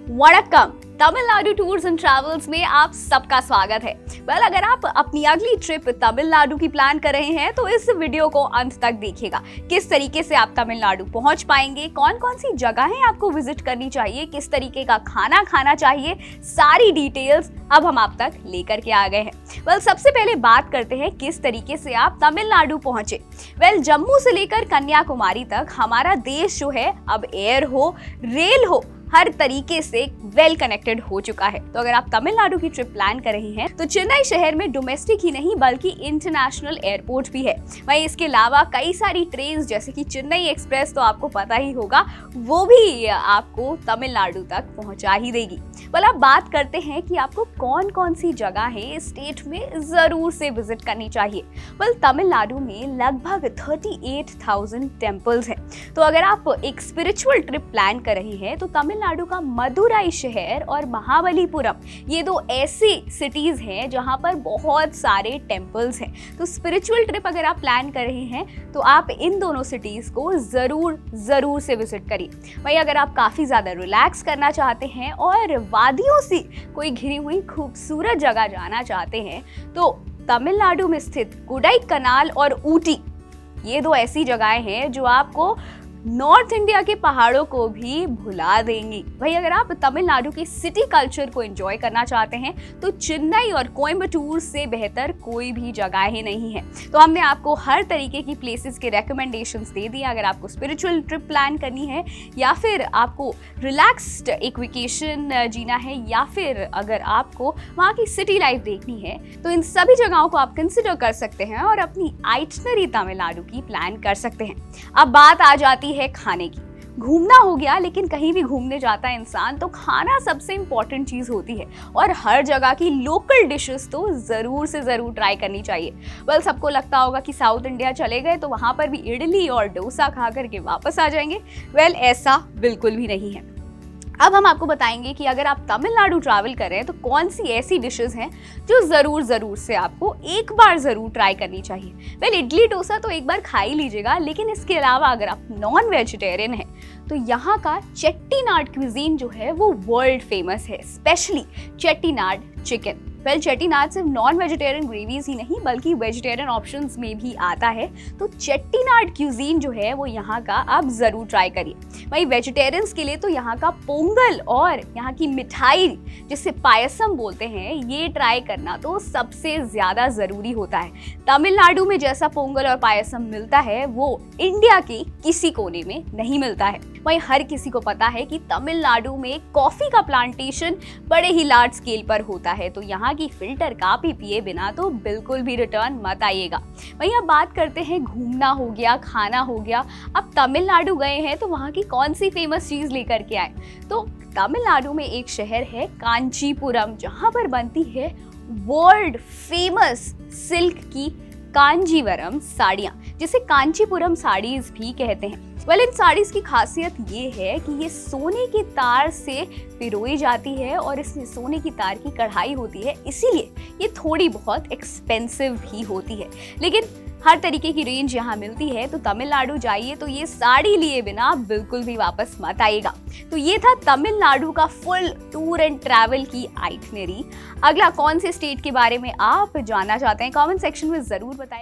Vanakkam, Tamil Nadu tours and travels में आप सबका स्वागत है। अगर आप अपनी अगली ट्रिप तमिलनाडु की प्लान कर रहे हैं तो इस वीडियो को अंत तक देखिएगा। किस तरीके से आप तमिलनाडु पहुंच पाएंगे, कौन कौन सी जगहें आपको विजिट करनी चाहिए, किस तरीके का खाना खाना चाहिए, सारी डिटेल्स अब हम आप तक लेकर के आ गए हैं। सबसे पहले बात करते हैं किस तरीके से आप तमिलनाडु पहुंचे। जम्मू से लेकर कन्याकुमारी तक हमारा देश जो है अब एयर हो, रेल हो, हर तरीके से वेल कनेक्टेड हो चुका है। तो अगर आप तमिलनाडु की ट्रिप प्लान कर रहे हैं तो चेन्नई शहर में डोमेस्टिक ही नहीं बल्कि इंटरनेशनल एयरपोर्ट भी है। वहीं इसके अलावा कई सारी ट्रेन जैसे कि चेन्नई एक्सप्रेस तो आपको पता ही होगा, वो भी आपको तमिलनाडु तक पहुंचा ही देगी। अब बात करते हैं कि आपको कौन कौन सी जगहें स्टेट में जरूर से विजिट करनी चाहिए। तमिलनाडु में लगभग 38,000 टेम्पल्स हैं। तो अगर आप एक स्पिरिचुअल ट्रिप प्लान कर रहे हैं तो तमिलनाडु का मदुराई शहर और महाबलीपुरम, ये दो ऐसी सिटीज हैं जहां पर बहुत सारे टेम्पल्स हैं। तो स्पिरिचुअल ट्रिप अगर आप प्लान कर रहे हैं तो आप इन दोनों सिटीज को जरूर से विजिट करिए। वहीं अगर आप काफी ज्यादा रिलैक्स करना चाहते हैं और वादियों से कोई घिरी हुई खूबसूरत जगह जाना चाहते हैं तो तमिलनाडु में स्थित कोडाईकनाल और ऊटी, ये दो ऐसी जगहें हैं जो आपको नॉर्थ इंडिया के पहाड़ों को भी भुला देंगी। भाई अगर आप तमिलनाडु की सिटी कल्चर को एंजॉय करना चाहते हैं तो चेन्नई और कोयम्बटूर से बेहतर कोई भी जगह ही नहीं है। तो हमने आपको हर तरीके की प्लेसेस के रेकमेंडेशंस दे दिए। अगर आपको स्पिरिचुअल ट्रिप प्लान करनी है या फिर आपको रिलैक्स्ड एक वेकेशन जीना है या फिर अगर आपको वहाँ की सिटी लाइफ देखनी है तो इन सभी जगहों को आप कंसिडर कर सकते हैं और अपनी आइटनरी तमिलनाडु की प्लान कर सकते हैं। अब बात आ जाती है खाने की। घूमना हो गया, लेकिन कहीं भी घूमने जाता है इंसान तो खाना सबसे इंपॉर्टेंट चीज होती है और हर जगह की लोकल डिशेस तो जरूर से जरूर ट्राई करनी चाहिए। सबको लगता होगा कि साउथ इंडिया चले गए तो वहां पर भी इडली और डोसा खा करके वापस आ जाएंगे। ऐसा बिल्कुल भी नहीं है। अब हम आपको बताएंगे कि अगर आप तमिलनाडु ट्रैवल कर रहे हैं तो कौन सी ऐसी डिशेस हैं जो जरूर से आपको एक बार जरूर ट्राई करनी चाहिए। इडली डोसा तो एक बार खा ही लीजिएगा, लेकिन इसके अलावा अगर आप नॉन वेजिटेरियन हैं तो यहाँ का चेट्टीनाड क्विजीन जो है वो वर्ल्ड फेमस है, स्पेशली चेट्टीनाड चिकन। चेट्टीनाड सिर्फ नॉन वेजिटेरियन ग्रेवीज ही नहीं बल्कि वेजिटेरियन ऑप्शंस में भी आता है। तो चेट्टीनाड क्यूजीन जो है वो यहाँ का आप जरूर ट्राई करिए। वहीं वेजिटेरियंस के लिए तो यहाँ का पोंगल और यहाँ की मिठाई जिसे पायसम बोलते हैं, ये ट्राई करना तो सबसे ज्यादा जरूरी होता है। तमिलनाडु में जैसा पोंगल और पायसम मिलता है वो इंडिया के किसी कोने में नहीं मिलता है। वहीं हर किसी को पता है कि तमिलनाडु में कॉफी का प्लांटेशन बड़े ही लार्ज स्केल पर होता है, तो यहाँ की फिल्टर कॉफी पिए बिना तो बिल्कुल भी रिटर्न मत आइएगा। वहीं अब बात करते हैं, घूमना हो गया, खाना हो गया। अब तमिलनाडु गए हैं तो वहाँ की कौन सी फेमस चीज लेकर के आए। तो तमिलनाडु में एक शहर है कांचीपुरम, जहाँ पर बनती है वर्ल्ड फेमस सिल्क की कांजीवरम साड़ियाँ, जिसे कांचीपुरम साड़ीज भी कहते हैं। इन साड़ीज की खासियत ये है कि ये सोने के तार से पिरोई जाती है और इसमें सोने की तार की कढ़ाई होती है, इसीलिए ये थोड़ी बहुत एक्सपेंसिव भी होती है। लेकिन हर तरीके की रेंज यहाँ मिलती है। तो तमिलनाडु जाइए तो ये साड़ी लिए बिना बिल्कुल भी वापस मत आइएगा। तो ये था तमिलनाडु का फुल टूर एंड ट्रैवल की आइटनरी। अगला कौन से स्टेट के बारे में आप जानना चाहते हैं कमेंट सेक्शन में जरूर बताएं।